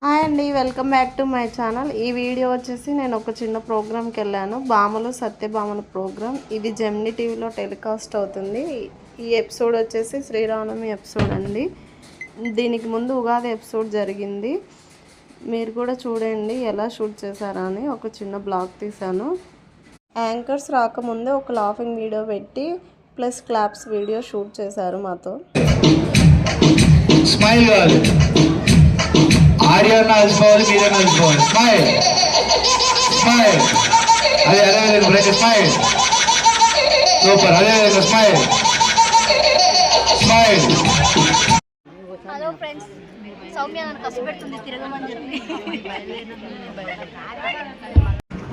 Hi అండి, welcome back to my channel. ఈ video వచ్చేసి నేను ఒక చిన్న ప్రోగ్రామ్కి వెళ్ళాను. భామలు సత్యభామల ప్రోగ్రామ్. ఇది జెమినీ టీవీలో టెలికాస్ట్ అవుతుంది. ఈ ఎపిసోడ్ వచ్చేసి శ్రీరామనవమి ఎపిసోడ్ అండి. దీనికి ముందు ఉగాది ఎపిసోడ్ జరిగింది. మీరు కూడా చూడండి ఎలా షూట్ చేశారా అని. ఒక చిన్న బ్లాగ్ తీశాను. యాంకర్స్ రాకముందే ఒక లాఫింగ్ వీడియో పెట్టి ప్లస్ క్లాప్స్ వీడియో షూట్ చేశారు మాతో. స్మైల్ కాదు, ఆర్యన్ నడుచుకోవాలి, మీరే నడుచుకోవాలి. స్మైల్ స్మైల్, అదే విధంగా స్మైల్, సూపర్. అదే విధంగా smile smile. Hello friends, Soumya నన్ను కష్టపెడుతుంది, తిరగమని చెప్పి.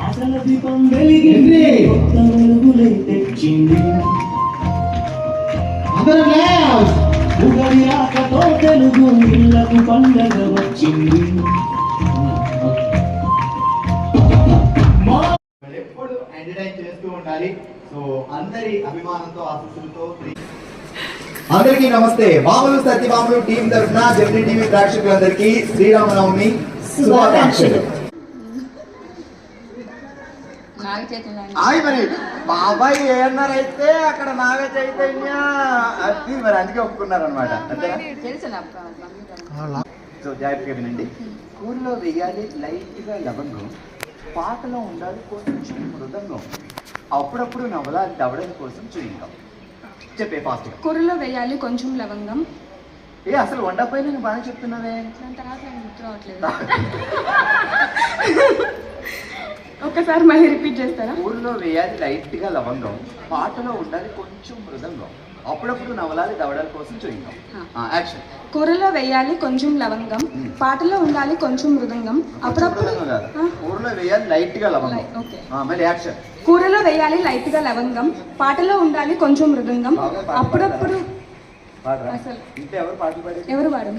అసలు దీపం వెలిగింది, కొత్త వెలుగులై తెచ్చింది. ఉగాది రాకతో తెలుగు ఇళ్లకు పండగ వచ్చింది. ఎప్పుడు ఎంటర్టైన్ చేస్తూ ఉండాలి. సో అందరి అభిమానంతో ఆశీస్సులతో అందరికీ నమస్తే. భామలు సత్యభామలు టీం తరఫున జెమినీ టీవీ ప్రేక్షకులందరికీ శ్రీరామనవమి శుభాకాంక్షలు. మరి బాబాయ్ ఏమన్నారైతే అక్కడ నాగ చైతన్య అది మరి అందుకే ఒప్పుకున్నారు అనమాట. సో జాగ్రత్తగా వినండి. కూరలో వేయాలి లైట్గా లవంగం, పాటలో ఉండాలి కొంచెం మృదంగం, అప్పుడప్పుడు నవలాలి దవడం కోసం చూయిందాం. చెప్పే ఫాస్ట్. కూరలో వేయాలి కొంచెం లవంగం. ఏ అసలు వండపై నేను బాగా చెప్తున్నావే. దాని తర్వాత గుర్తు రావట్లేదు. ఒక్కసారి మళ్ళీ రిపీట్ చేస్తారా? కూరలో వేయాలి లైట్ గా లవంగం, పాటలో ఉండాలి కొంచెం మృదంగం, అప్పుడప్పుడు నవలాలి దవడాల కోసం చూయిందాం. యాక్షన్. కూరలో వేయాలి కొంచెం లవంగం, పాటలో ఉండాలి కొంచెం మృదంగం, అప్పుడప్పుడు కూరలో వేయాలి లైట్ గా లవంగం. మళ్ళీ యాక్షన్. కూరలో వేయాలి లైట్ గా లవంగం, పాటలో ఉండాలి కొంచెం మృదంగం, అప్పుడప్పుడు అసలు ఎవరు పాడు.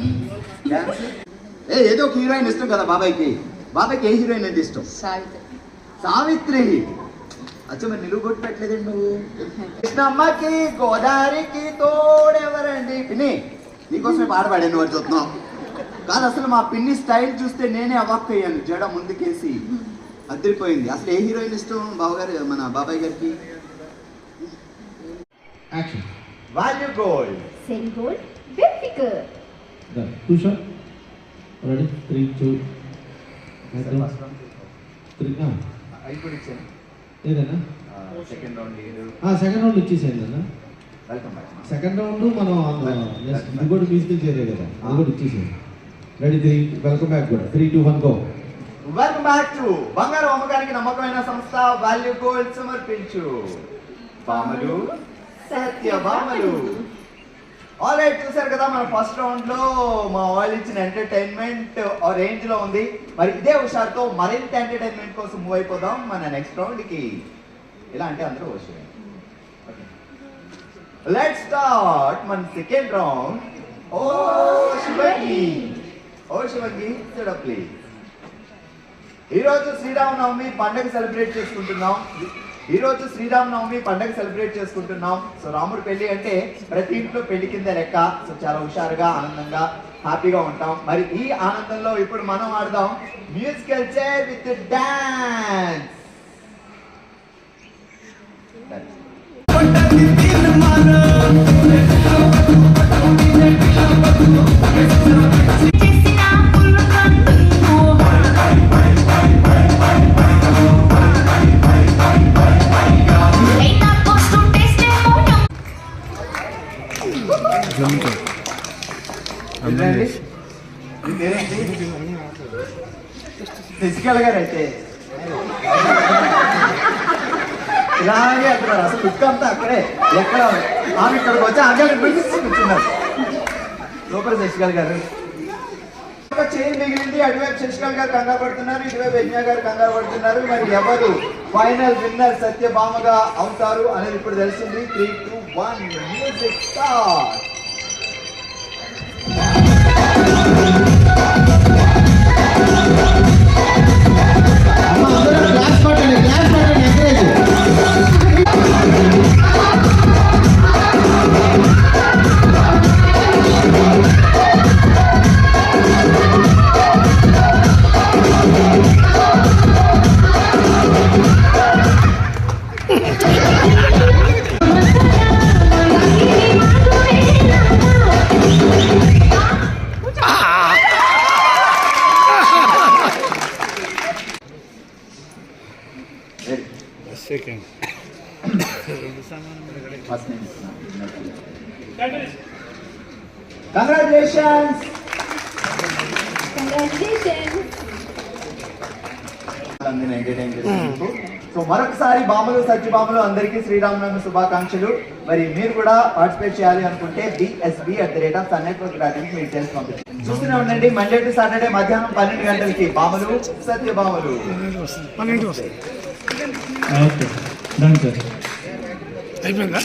ఏదో ఒక హీరోయిన్ ఇష్టం కదా బాబాయ్కి. బాబాయ్కి ఏ హీరోయిన్ అంటే ఇష్టం? సావిత్రి. అచ్చా మరి నిలువు కొట్టి పెట్టలేదండి నువ్వు. కృష్ణమ్మకి గోదావరికి తోడెవరండి. పిన్ని నీకోసమే పాట పాడాను వాడు చూస్తున్నాం కాదు. అసలు మా పిన్ని స్టైల్ చూస్తే నేనే అవాక్ అయ్యాను. జడ ముందుకేసి అదిరిపోయింది. అసలు ఏ హీరోయిన్ ఇష్టం బావగారు మన బాబాయ్ గారికి? వాల్యూ గోల్డ్, సెల్ గోల్డ్, బెఫికర్. రెడీ 3 2 ఇప్పుడు ఇచ్చాను. ఏదన్నా సెకండ్ రౌండ్ సెకండ్ రౌండ్ ఇచ్చేసేయండి అన్న. Welcome back. సెకండ్ రౌండ్ మనం ఇది కూడా మ్యూజికల్ చేయలే కదా, అది కూడా ఇచ్చేసేయండి. Ready 3 welcome back. 3 2 1 go. Welcome back to బంగారు అమ్మకానికి నమ్మకమైన సంస్థ వాల్యూ గోల్డ్ సమర్పించు భామలు సత్యభామలు. ఆల్రైట్, చూసారు కదా మన ఫస్ట్ రౌండ్ లో మా వాళ్ళు ఇచ్చిన ఎంటర్టైన్మెంట్ రేంజ్ లో ఉంది. మరి ఇదే హుషారుతో మరింత ఎంటర్టైన్మెంట్ కోసం మూవ్ అయిపోదాం మన నెక్స్ట్ రౌండ్ కి. ఎలా అంటే అందరూ హుషారు. లెట్స్ స్టార్ట్ మన సెకండ్ రౌండ్. ఓ శివంగి, ఓ శివంగి చూడ ప్లీజ్. ఈరోజు శ్రీరామనవమి పండుగ సెలబ్రేట్ చేసుకుంటున్నాం. సో రాముడు పెళ్లి అంటే ప్రతి ఇంట్లో పెళ్లి కింద లెక్క. సో చాలా హుషారుగా ఆనందంగా హ్యాపీగా ఉంటాం. మరి ఈ ఆనందంలో ఇప్పుడు మనం ఆడదాం musical chair with dance. Physical గారు అయితే ఇలాగే అంటున్నారు. అసలు లుక్ అంతా అక్కడే ఎక్కడ ఆమె ఇక్కడికి వచ్చి అంగడి కూర్చున్నారు. సూపర్ శశికళ గారు. ఒక చైన్ మిగిలింది. అటువైపు శశికళ గారు కంగారు పడుతున్నారు, ఇటువైపు యజ్ఞ గారు కంగారు పడుతున్నారు. మరి ఎవరు ఫైనల్ విన్నర్ సత్యభామగా అవుతారు అనేది ఇప్పుడు తెలిసింది. 3 2 1 మ్యూజిక్ స్టార్ట్. క్లాస్ పట్టండి, ఎంకరేజ్. ఫస్ట్ నేను ఇస్తున్నాను. కంగ్రాచులేషన్స్. ఎంటర్టైన్ చేసినందుకు. సో మరొకసారి బాములు సత్యభామలు అందరికీ శ్రీరామనవమి శుభాకాంక్షలు. మరి మీరు కూడా పార్టిసిపేట్ చేయాలి అనుకుంటే bsb@sunnetwork.in మీరు చేసి పంపించండి. చూస్తూనే ఉండండి, మండే టు సాటర్డే మధ్యాహ్నం 12 గంటలకి బాములు సత్యభామలు. Okay done sir. అయిపోయిందా?